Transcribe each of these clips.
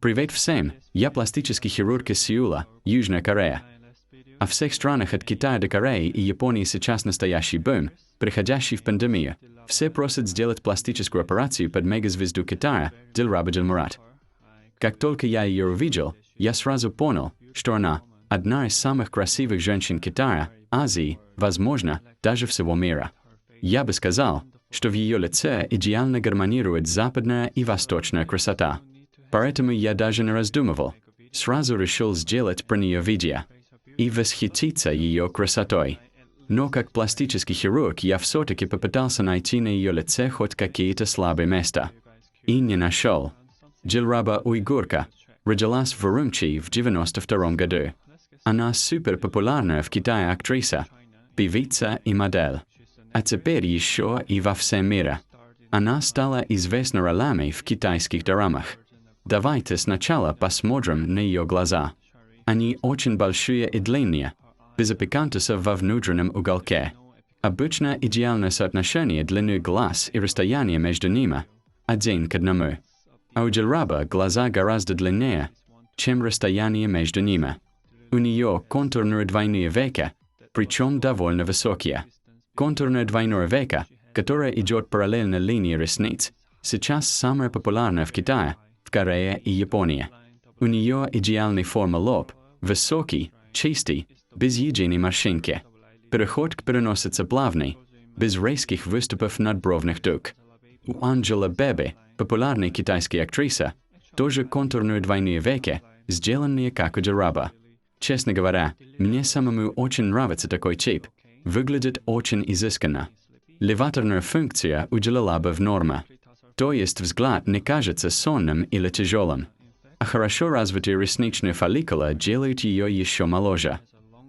Привет всем, я пластический хирург из Сеула, Южная Корея. А в всех странах от Китая до Кореи и Японии сейчас настоящий бум, приходящий в пандемию. Все просят сделать пластическую операцию под мегазвезду Китая, Дильраба. Как только я ее увидел, я сразу понял, что она одна из самых красивых женщин Китая, Азии, возможно, даже всего мира. Я бы сказал, что в ее лице идеально гармонирует западная и восточная красота. Поэтому я даже не раздумывал, сразу решил сделать про нее видео и восхититься ее красотой. Но как пластический хирург я все-таки попытался найти на ее лице хоть какие-то слабые места. И не нашел. Дильраба Уйгурка родилась в Урумчи в 92 году. Она суперпопулярная в Китае актриса, певица и модель. А теперь еще и во всем мире. Она стала известна ролями в китайских дорамах. Давайте сначала посмотрим на ее глаза. Они очень большие и длинные, без апикантуса во внутреннем уголке. Обычно идеальное соотношение длины глаз и расстояния между ними 1:1. А у Дильраба глаза гораздо длиннее, чем расстояние между ними. У нее контурные двойные веки, причем довольно высокие. Контурное двойное веко, которое идет параллельно линии ресниц, сейчас самое популярное в Китае, в Корее и Японии. У нее идеальная форма лоб, высокий, чистый, без единой морщинки. Переход к переносице плавный, без резких выступов надбровных дуг. У Анджела Бэби, популярной китайской актрисы, тоже контурные двойные веки, сделанные как у Дильраба. Честно говоря, мне самому очень нравится такой тип. Выглядит очень изысканно. Леваторная функция у Дильрабы в норме. То есть взгляд не кажется сонным или тяжелым. А хорошо развитые ресничные фолликулы делают ее еще моложе.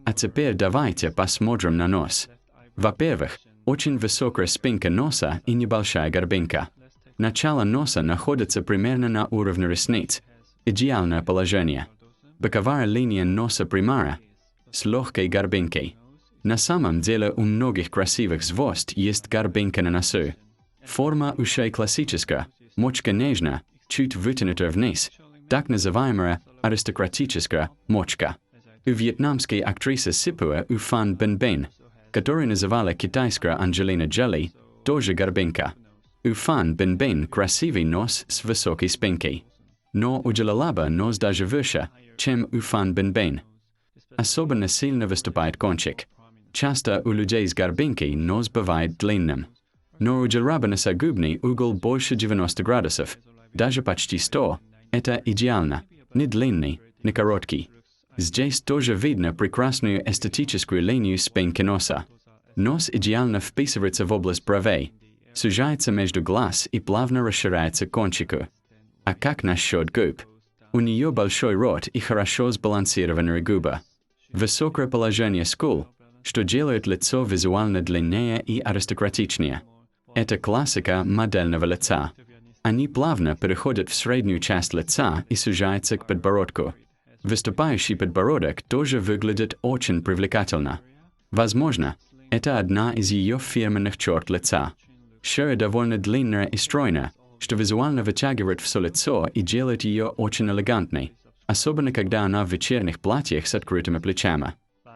А теперь давайте посмотрим на нос. Во-первых, очень высокая спинка носа и небольшая горбинка. Начало носа находится примерно на уровне ресниц. Идеальное положение. Боковая линия носа прямая, с легкой горбинкой. На самом деле у многих красивых звезд есть горбинка на носу. Форма ушей классическая, мочка нежная, чуть вытянутая вниз, так называемая аристократическая мочка. У вьетнамской актрисы Сипуа у Фан Бин, которую называла китайская Анджелина Джоли, тоже горбинка. У Фан Бин красивый нос с высокой спинкой. Но у Дильрабы нос даже выше, чем у Фан Бин. Особенно сильно выступает кончик. Часто у людей с горбинкой нос бывает длинным. Но у Дильрабы носогубный угол больше 90 градусов, даже почти 100. Это идеально, не длинный, не короткий. Здесь тоже видно прекрасную эстетическую линию спинки носа. Нос идеально вписывается в область бровей, сужается между глаз и плавно расширяется к кончику. А как насчет губ? У нее большой рот и хорошо сбалансированные губы. Высокое положение скул, что делает лицо визуально длиннее и аристократичнее. Это классика модельного лица. Они плавно переходят в среднюю часть лица и сужаются к подбородку. Выступающий подбородок тоже выглядит очень привлекательно. Возможно, это одна из ее фирменных черт лица. Шея довольно длинная и стройная, что визуально вытягивает все лицо и делает ее очень элегантной, особенно когда она в вечерних платьях с открытыми плечами.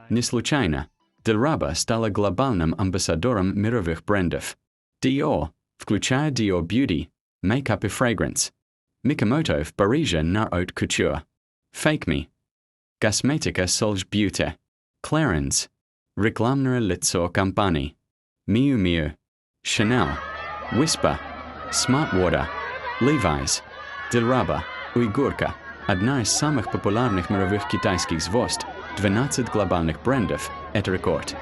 Не случайно, Дильраба стала глобальным амбассадором мировых брендов. Dior, включая Dior Beauty, Makeup и Fragrance. Mikamoto в Париже на Haute Couture. Fake Me. Косметика Solge Beauty. Clarins. Рекламное лицо компаний. Miu Miu. Chanel. Whisper. Smart Water. Levi's. Дильраба. Уйгурка. Одна из самых популярных мировых китайских звезд. 12 глобальных брендов – это рекорд.